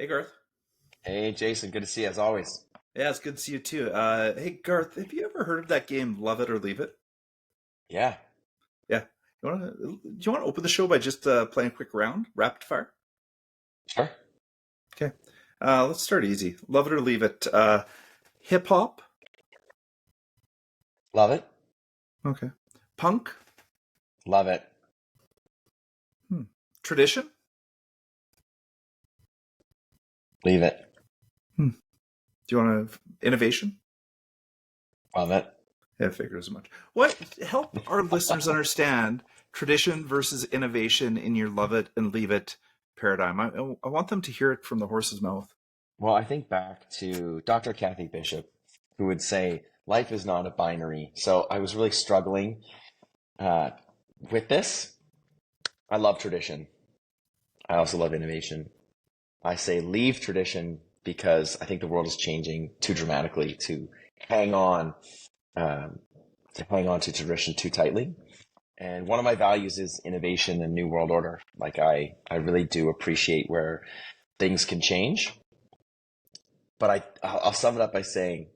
Hey Garth. Hey, Jason, good to see you as always. Yeah, it's good to see you too. Hey Garth, have you ever heard of that game Love It or Leave It? Yeah, Yeah. Do you want to open the show by just playing a quick round, rapid fire? sure. Okay. Let's start easy. Love it or leave it. Hip hop. Love it. Okay. Punk. Love it. Hmm. Tradition. Leave it. Hmm. Do you want to innovation? Love it. Yeah, I figured as much. What help our listeners understand tradition versus innovation in your love it and leave it paradigm? I want them to hear it from the horse's mouth. Well, I think back to Dr. Kathy Bishop, who would say, life is not a binary. So I was really struggling uh, with this. I love tradition. I also love innovation. I say leave tradition because I think the world is changing too dramatically hang on, um, to hang on to tradition too tightly. And one of my values is innovation and new world order. Like I really do appreciate where things can change. But I'll sum it up by saying,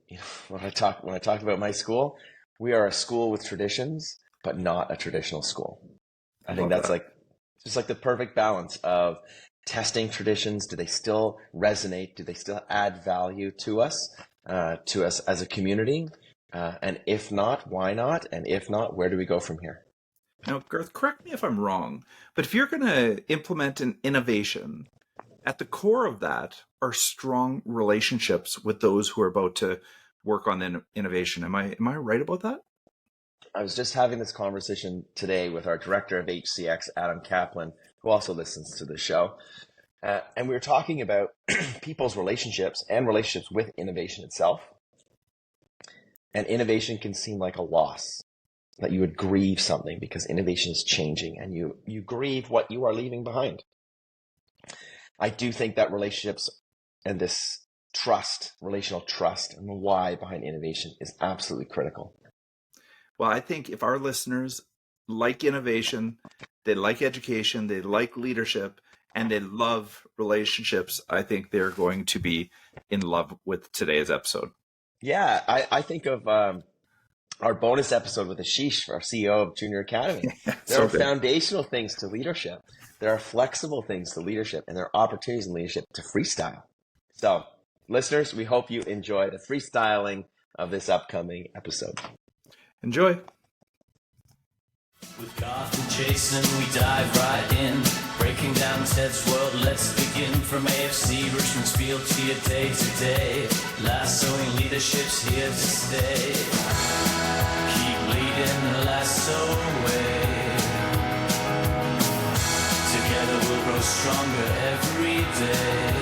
when I talk about my school, we are a school with traditions, but not a traditional school. I I think love that's that. like just like the perfect balance of testing traditions. Do they still resonate? Do they still add value to us as a community? And if not, why not? And if not, where do we go from here? Now, Garth, correct me if I'm wrong, but if you're going to implement an innovation, at the core of that are strong relationships with those who are about to work on the innovation. Am I right about that? I was just having this conversation today with our director of HCX, Adam Kaplan, who also listens to the show. And we were talking about people's relationships and relationships with innovation itself. And innovation can seem like a loss, that you would grieve something because innovation is changing and you grieve what you are leaving behind. I do think that relationships and this trust, relational trust, and the why behind innovation is absolutely critical. Well, I think if our listeners like innovation, they like education, they like leadership, and they love relationships, I think they're going to be in love with today's episode. Yeah, I think of our bonus episode with Ashish, our CEO of Junior Academy. There So are good. foundational things to leadership. There are flexible things to leadership, and there are opportunities in leadership to freestyle. So, listeners, we hope you enjoy the freestyling of this upcoming episode. Enjoy. With Garth and Jason, we dive right in. Breaking down Ted's world, let's begin. From AFC, Richmond's field to your day to day. Lassoing leadership's here to stay. Keep leading the lasso way. Together we'll grow stronger every day.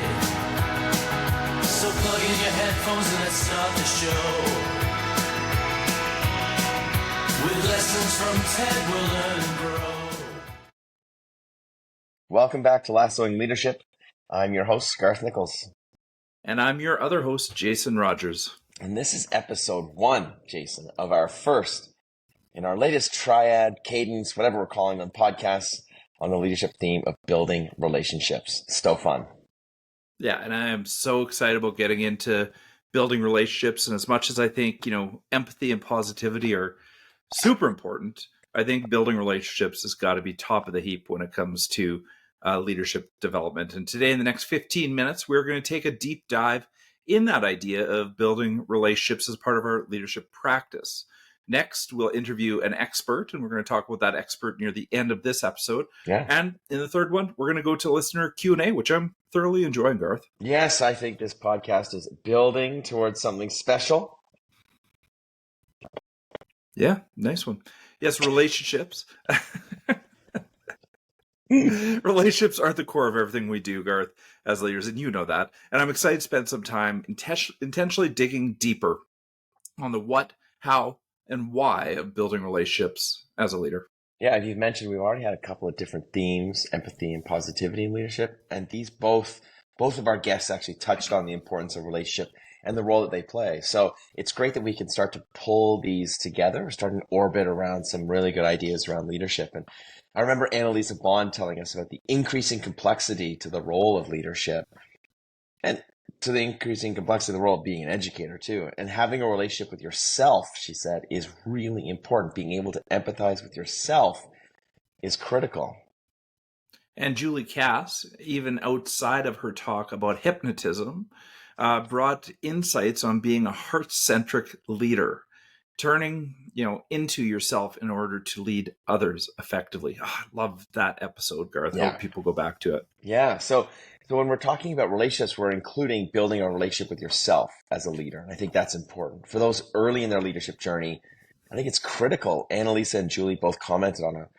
So plug in your headphones and let's start the show. With lessons from Ted, we'll learn and grow. Welcome back to Lassoing Leadership. I'm your host, Garth Nichols. And I'm your other host, Jason Rogers. And this is episode 1, Jason, of our first in our latest triad, cadence, whatever we're calling them, podcasts on the leadership theme of building relationships. So fun. Yeah, and I am so excited about getting into building relationships. And as much as I think, empathy and positivity are super important, I think building relationships has got to be top of the heap when it comes to leadership development. And today, in the next 15 minutes, we're going to take a deep dive in that idea of building relationships as part of our leadership practice. Next, we'll interview an expert, and we're going to talk about that expert near the end of this episode. Yeah. And in the third one, we're going to go to listener Q&A, which I'm thoroughly enjoying, Garth. Yes, I think this podcast is building towards something special. Yeah, nice one. Yes, relationships. Relationships are at the core of everything we do, Garth, as leaders, and you know that. And I'm excited to spend some time intentionally digging deeper on the what, how, and why of building relationships as a leader. Yeah, as you've mentioned, we've already had a couple of different themes, empathy and positivity in leadership. And these both of our guests actually touched on the importance of relationship and the role that they play. So it's great that we can start to pull these together, start an orbit around some really good ideas around leadership. And I remember Annalisa Bond telling us about the increasing complexity to the role of leadership And to the increasing complexity of the role of being an educator too. And having a relationship with yourself, she said, is really important. Being able to empathize with yourself is critical. And Julie Cass, even outside of her talk about hypnotism, brought insights on being a heart-centric leader, turning into yourself in order to lead others effectively. Oh, I love that episode, Garth. I Yeah. hope people go back to it. Yeah. So when we're talking about relationships, we're including building a relationship with yourself as a leader. And I think that's important. For those early in their leadership journey, I think it's critical. Annalisa and Julie both commented on a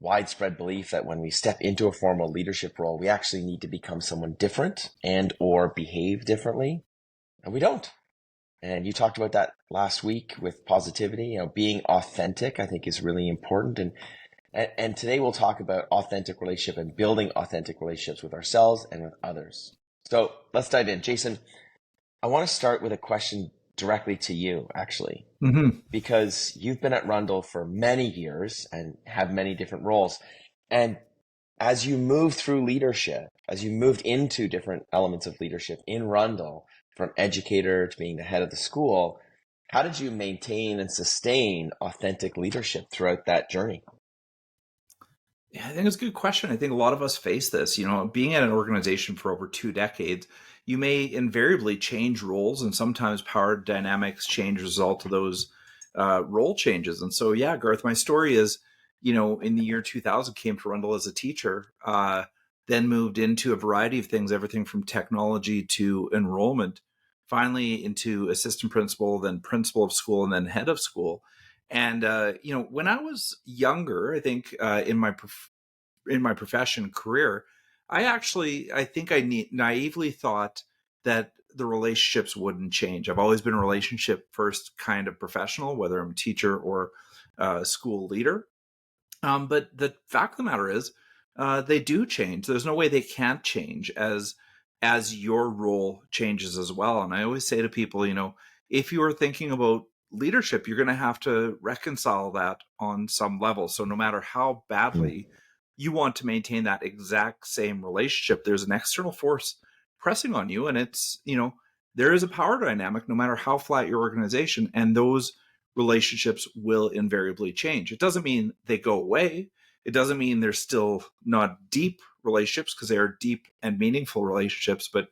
widespread belief that when we step into a formal leadership role, we actually need to become someone different and or behave differently. And we don't. And you talked about that last week with positivity. Being authentic, I think, is really important. And today we'll talk about authentic relationship and building authentic relationships with ourselves and with others. So let's dive in. Jason, I want to start with a question directly to you, actually, because you've been at Rundle for many years and have many different roles. And as you move through leadership, as you moved into different elements of leadership in Rundle, from educator to being the head of the school, how did you maintain and sustain authentic leadership throughout that journey? Yeah, I think it's a good question. I think a lot of us face this. Being at an organization for over 2 decades, you may invariably change roles, and sometimes power dynamics change as a result of those role changes. And so, yeah, Garth, my story is, in the year 2000, came to Rundle as a teacher, then moved into a variety of things, everything from technology to enrollment, finally into assistant principal, then principal of school, and then head of school. And when I was younger, I think in my profession career, I think I naively thought that the relationships wouldn't change. I've always been a relationship first kind of professional, whether I'm a teacher or a school leader. But the fact of the matter is, they do change. There's no way they can't change as your role changes as well. And I always say to people, if you are thinking about leadership, you're going to have to reconcile that on some level. So no matter how badly you want to maintain that exact same relationship, there's an external force pressing on you. And it's, there is a power dynamic no matter how flat your organization, and those relationships will invariably change. It doesn't mean they go away. It doesn't mean they're still not deep relationships, because they are deep and meaningful relationships, but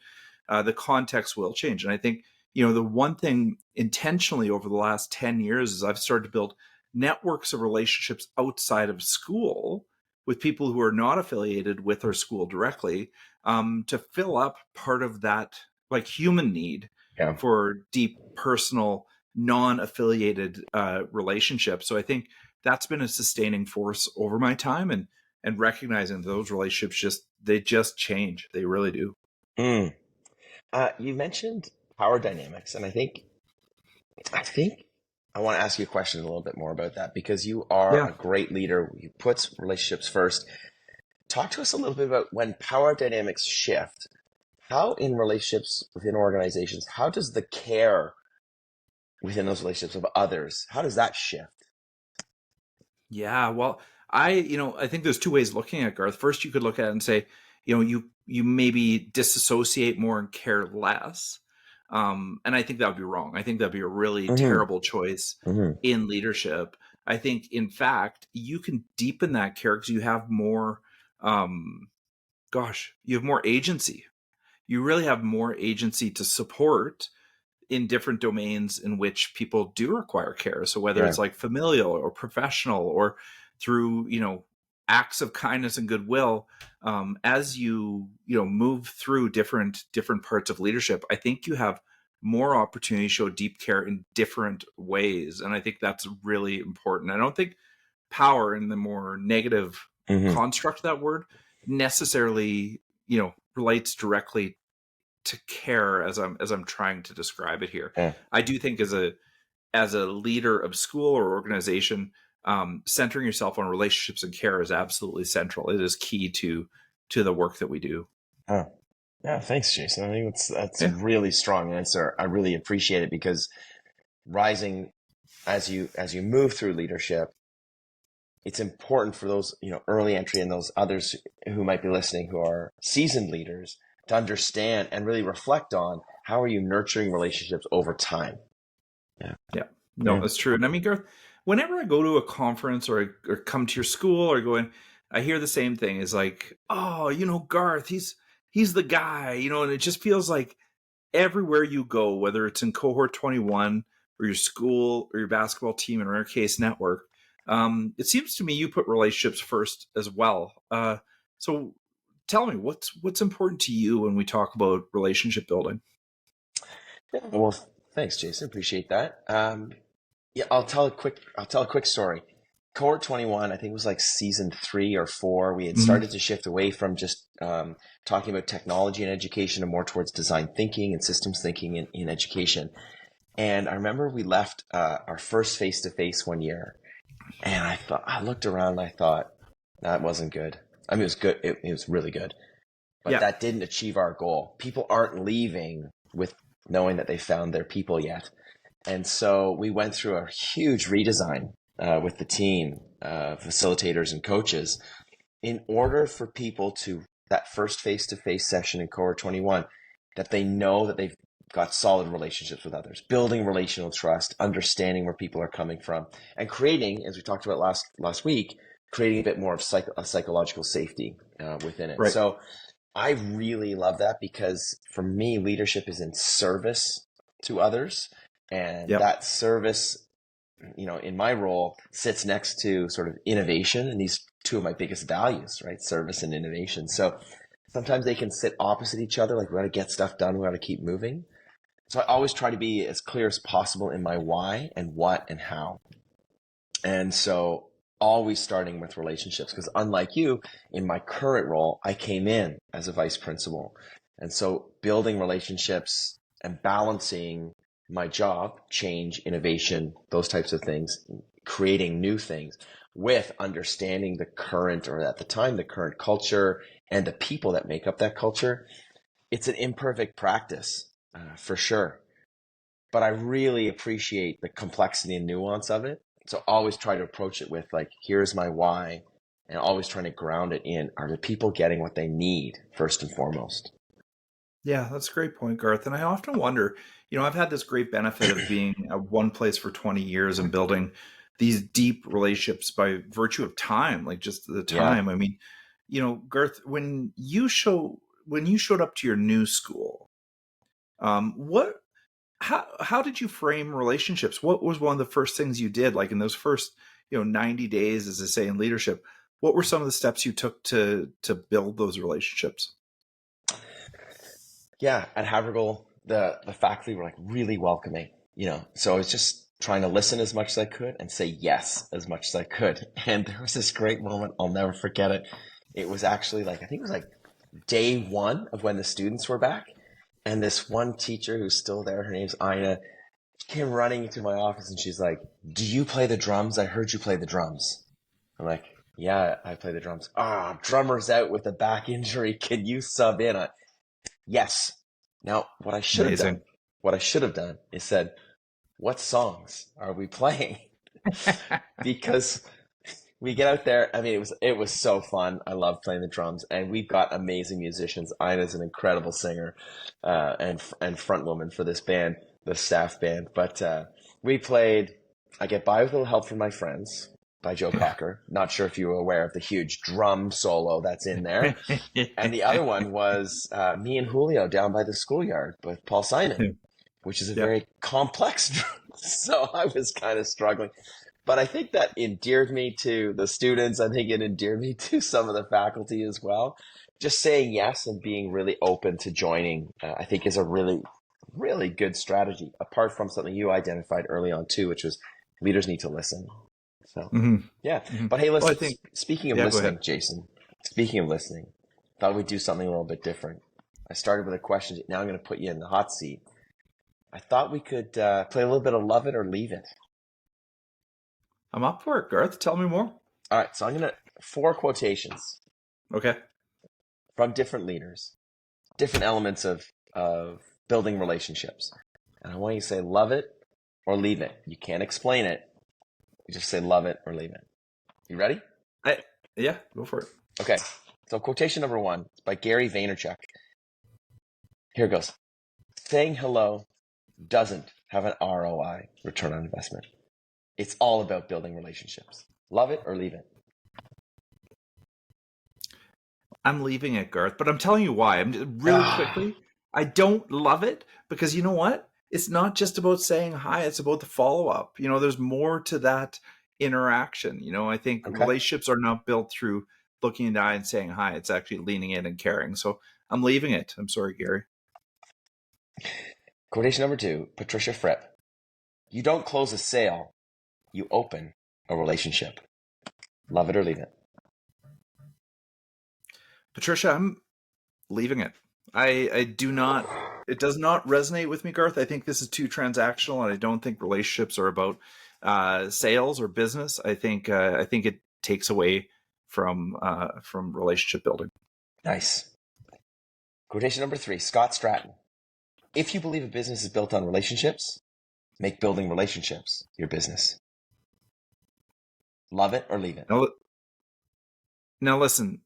the context will change. And I think, the one thing intentionally over the last 10 years is I've started to build networks of relationships outside of school with people who are not affiliated with our school directly, to fill up part of that human need for deep, personal, non-affiliated relationships. So I think that's been a sustaining force over my time, and recognizing those relationships just change. They really do. You mentioned power dynamics, and I think I want to ask you a question a little bit more about that, because you are a great leader. You put relationships first. Talk to us a little bit about when power dynamics shift. How in relationships within organizations, how does the care within those relationships of others, how does that shift? Yeah, well, I think there's 2 ways of looking at it, Garth. First, you could look at it and say, you maybe disassociate more and care less. And I think that would be wrong. I think that'd be a really terrible choice in leadership. I think, in fact, you can deepen that care because you have more, you have more agency. You really have more agency to support in different domains in which people do require care. So whether it's familial or professional, or through, acts of kindness and goodwill, as you move through different parts of leadership, I think you have more opportunity to show deep care in different ways. And I think that's really important. I don't think power, in the more negative construct of that word, necessarily, relates directly to care as I'm trying to describe it here. I do think as a leader of school or organization, centering yourself on relationships and care is absolutely central. It is key to the work that we do. Yeah, thanks, Jason. I think that's a really strong answer. I really appreciate it, because rising as you move through leadership, it's important for those early entry and those others who might be listening who are seasoned leaders to understand and really reflect on how are you nurturing relationships over time. Yeah. No, that's true. And I mean, Garth, whenever I go to a conference or come to your school or go in, I hear the same thing. Is like, oh, Garth, he's the guy, and it just feels like everywhere you go, whether it's in cohort 21 or your school or your basketball team, in our case, network, it seems to me you put relationships first as well. So tell me, what's important to you when we talk about relationship building? Yeah, well, thanks, Jason. Appreciate that. Yeah, I'll tell a quick story. Cohort 21, I think it was like season 3 or 4. We had started to shift away from just talking about technology in education and more towards design thinking and systems thinking in education. And I remember we left our first face-to-face one year, and I looked around and I thought, that wasn't good. I mean, it was good. It was really good. But that didn't achieve our goal. People aren't leaving with knowing that they found their people yet. And so we went through a huge redesign with the team, facilitators and coaches, in order for people to, that first face-to-face session in cohort 21, that they know that they've got solid relationships with others, building relational trust, understanding where people are coming from, and creating, as we talked about last week, creating a bit more of a psychological safety within it. Right. So I really love that, because for me, leadership is in service to others, and that service, in my role, sits next to sort of innovation, and these two of my biggest values, right? Service and innovation. So sometimes they can sit opposite each other, like we got to get stuff done, we got to keep moving. So I always try to be as clear as possible in my why and what and how. And so always starting with relationships, because unlike you, in my current role, I came in as a vice principal. And so building relationships and balancing my job, change, innovation, those types of things, creating new things, with understanding the current, or at the time, the current culture and the people that make up that culture. It's an imperfect practice, for sure. But I really appreciate the complexity and nuance of it. So always try to approach it with like, here's my why, and always trying to ground it in, are the people getting what they need first and foremost? Yeah, that's a great point, Garth. And I often wonder, I've had this great benefit of being at one place for 20 years and building these deep relationships by virtue of time, like just the time. Yeah. I mean, Garth, when you showed up to your new school, how did you frame relationships? What was one of the first things you did, like in those first, 90 days, as they say in leadership? What were some of the steps you took to build those relationships? Yeah, at Havergal, the faculty were like really welcoming, so I was just trying to listen as much as I could and say yes as much as I could. And there was this great moment, I'll never forget it. It was actually like, I think it was like day 1 of when the students were back. And this one teacher who's still there, her name's Ina, came running into my office and she's like, do you play the drums? I heard you play the drums. I'm like, yeah, I play the drums. Drummer's out with a back injury. Can you sub in? Yes. Now, what I should have done is said, what songs are we playing? Because we get out there. I mean, it was so fun. I love playing the drums, and we've got amazing musicians. Ina's an incredible singer and front woman for this band, the staff band. But we played I Get By With a Little Help From My Friends by Joe Cocker. Not sure if you were aware of the huge drum solo that's in there. And the other one was Me and Julio Down by the Schoolyard with Paul Simon, which is a very complex drum. So I was kind of struggling. But I think that endeared me to the students. I think it endeared me to some of the faculty as well. Just saying yes and being really open to joining, I think, is a really, really good strategy, apart from something you identified early on too, which was leaders need to listen. So, yeah. But hey, listen, speaking of listening, Jason, speaking of listening, thought we'd do something a little bit different. I started with a question. Now I'm going to put you in the hot seat. I thought we could play a little bit of Love It or Leave It. I'm up for it, Garth. Tell me more. All right. So I'm going to 4 quotations. Okay. From different leaders, different elements of building relationships. And I want you to say love it or leave it. You can't explain it. You just say love it or leave it. You ready? Yeah, go for it. Okay. So quotation number 1 is by Gary Vaynerchuk. Here goes. Saying hello doesn't have an ROI, return on investment. It's all about building relationships. Love it or leave it. I'm leaving it, Garth, but I'm telling you why. I'm really quickly. I don't love it because you know what? It's not just about saying hi. It's about the follow up. There's more to that interaction. I think Okay. relationships are not built through looking in the eye and saying hi. It's actually leaning in and caring. So I'm leaving it. I'm sorry, Gary. Quotation number 2, Patricia Fripp. You don't close a sale, you open a relationship. Love it or leave it. Patricia, I'm leaving it. I do not. It does not resonate with me, Garth. I think this is too transactional, and I don't think relationships are about sales or business. I think it takes away from relationship building. Nice. Quotation number 3, Scott Stratton. If you believe a business is built on relationships, make building relationships your business. Love it or leave it. Now listen,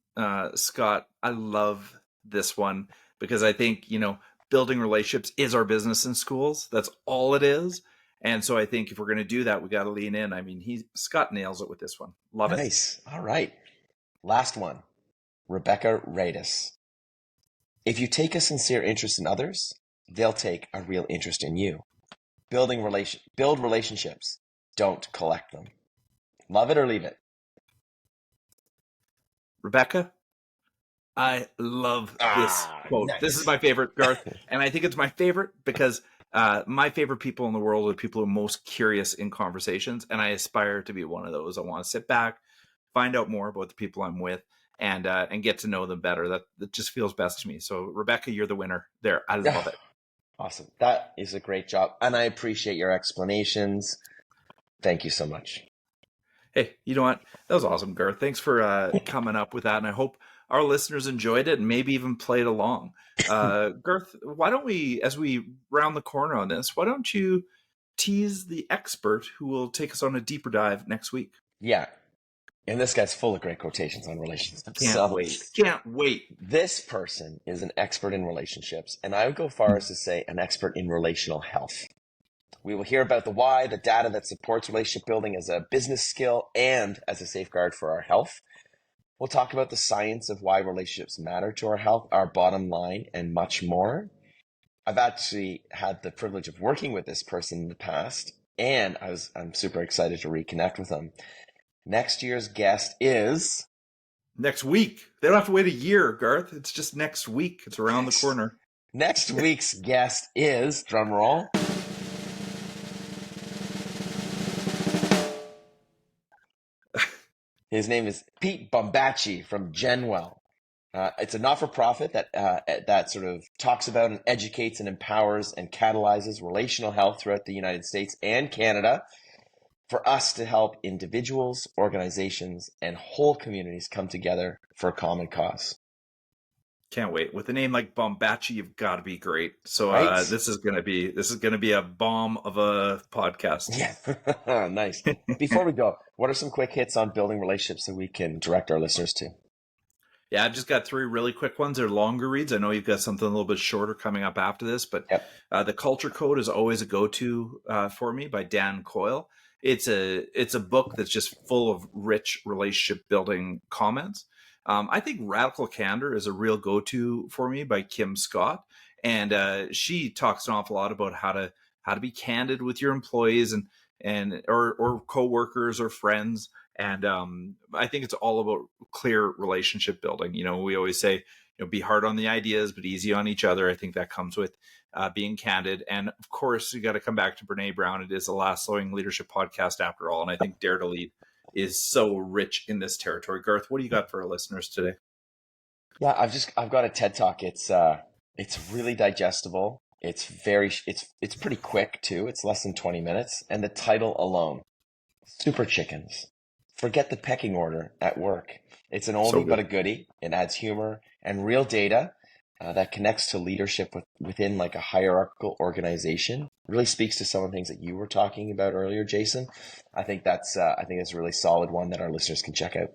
Scott, I love this one because I think, building relationships is our business in schools. That's all it is. And so I think if we're going to do that, we got to lean in. I mean, Scott nails it with this one. Love it. Nice. All right. Last one. Rebecca Radis. If you take a sincere interest in others, they'll take a real interest in you. Build relationships. Don't collect them. Love it or leave it. Rebecca, I love this quote. Nice. This is my favorite, Garth. And I think it's my favorite because my favorite people in the world are people who are most curious in conversations. And I aspire to be one of those. I want to sit back, find out more about the people I'm with, and get to know them better. That just feels best to me. So, Rebecca, you're the winner there. I love it. Awesome. That is a great job. And I appreciate your explanations. Thank you so much. Hey, you know what? That was awesome, Garth. Thanks for coming up with that. And I hope our listeners enjoyed it and maybe even played along. Garth, why don't we, as we round the corner on this, why don't you tease the expert who will take us on a deeper dive next week? Yeah. And this guy's full of great quotations on relationships. Can't wait. This person is an expert in relationships, and I would go far as to say an expert in relational health. We will hear about the why, the data that supports relationship building as a business skill and as a safeguard for our health. We'll talk about the science of why relationships matter to our health, our bottom line, and much more. I've actually had the privilege of working with this person in the past, and I'm super excited to reconnect with him. Next year's guest is... Next week. They don't have to wait a year, Garth. It's just next week. It's around the corner. Next week's guest is, drum roll, his name is Pete Bombacci from Genwell. It's a not-for-profit that sort of talks about and educates and empowers and catalyzes relational health throughout the United States and Canada for us to help individuals, organizations, and whole communities come together for a common cause. Can't wait. With a name like Bombacci, you've got to be great. So Right? this is gonna be a bomb of a podcast. Yeah. Nice. Before we go, what are some quick hits on building relationships that we can direct our listeners to? Yeah, I've just got 3 really quick ones. They're longer reads. I know you've got something a little bit shorter coming up after this, but The Culture Code is always a go-to for me by Dan Coyle. It's a book that's just full of rich relationship building comments. I think Radical Candor is a real go-to for me by Kim Scott, and she talks an awful lot about how to be candid with your employees or coworkers or friends. And I think it's all about clear relationship building. We always say, be hard on the ideas, but easy on each other. I think that comes with being candid. And of course, you got to come back to Brene Brown. It is the last Slowing Leadership podcast after all. And I think Dare to Lead is so rich in this territory. Garth, what do you got for our listeners today? Yeah, I've got a TED Talk. It's really digestible. It's pretty quick too. It's less than 20 minutes. And the title alone, Super Chickens. Forget the pecking order at work. It's an oldie but a goodie. It adds humor and real data that connects to leadership within like a hierarchical organization. Really speaks to some of the things that you were talking about earlier, Jason. I think that's a really solid one that our listeners can check out.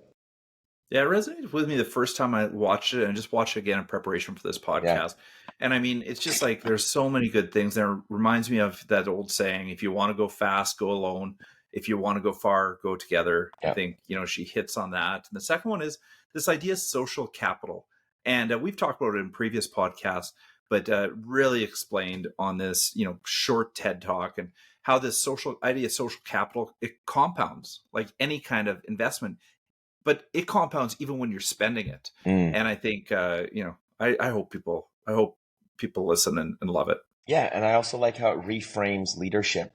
Yeah, it resonated with me the first time I watched it, and I just watched it again in preparation for this Yeah. podcast. And I mean, it's just like there's so many good things there. It reminds me of that old saying, if you want to go fast, go alone. If you want to go far, go together. I Yeah. think, she hits on that. And the second one is this idea of social capital. And we've talked about it in previous podcasts, but really explained on this, short TED talk, and how this idea of social capital, it compounds like any kind of investment, but it compounds even when you're spending it. And I think, I hope people listen and love it. Yeah, and I also like how it reframes leadership.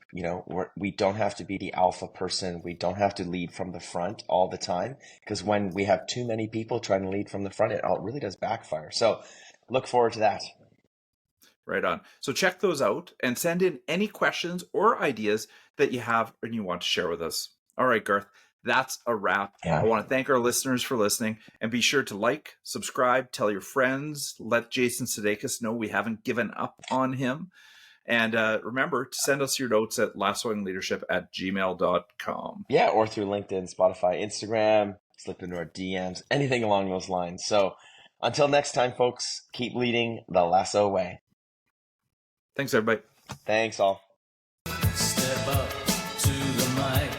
We don't have to be the alpha person. We don't have to lead from the front all the time, because when we have too many people trying to lead from the front, it really does backfire. So look forward to that. Right on. So check those out and send in any questions or ideas that you have and you want to share with us. All right, Garth, that's a wrap. Yeah. I want to thank our listeners for listening, and be sure to like, subscribe, tell your friends, let Jason Sudeikis know we haven't given up on him. And remember to send us your notes at lassoingleadership@gmail.com. Yeah, or through LinkedIn, Spotify, Instagram, slip into our DMs, anything along those lines. So until next time, folks, keep leading the lasso way. Thanks, everybody. Thanks, all. Step up to the mic,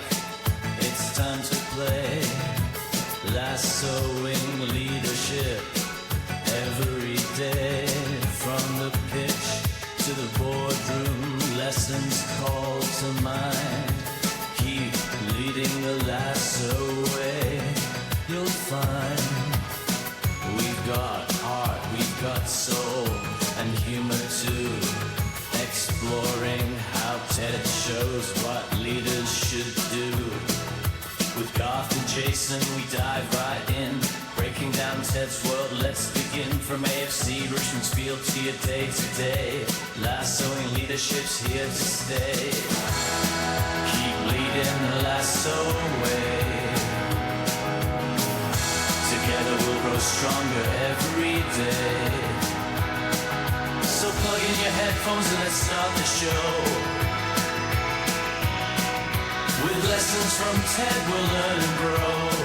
it's time to play. Lassoing leadership every day. From the pitch to the boardroom, lessons call to mind. Keep leading the lasso way, you'll find. We've got heart, we've got soul, and humor too. Exploring how TED shows what leaders should do. With Garth and Jason, we dive right in, breaking down TED's world. Let's begin from AFC, Richmond's Field to your day-to-day. Lassoing leadership's here to stay. Keep leading the lasso way. Together we'll grow stronger every day. So plug in your headphones and let's start the show. With lessons from TED, we'll learn and grow.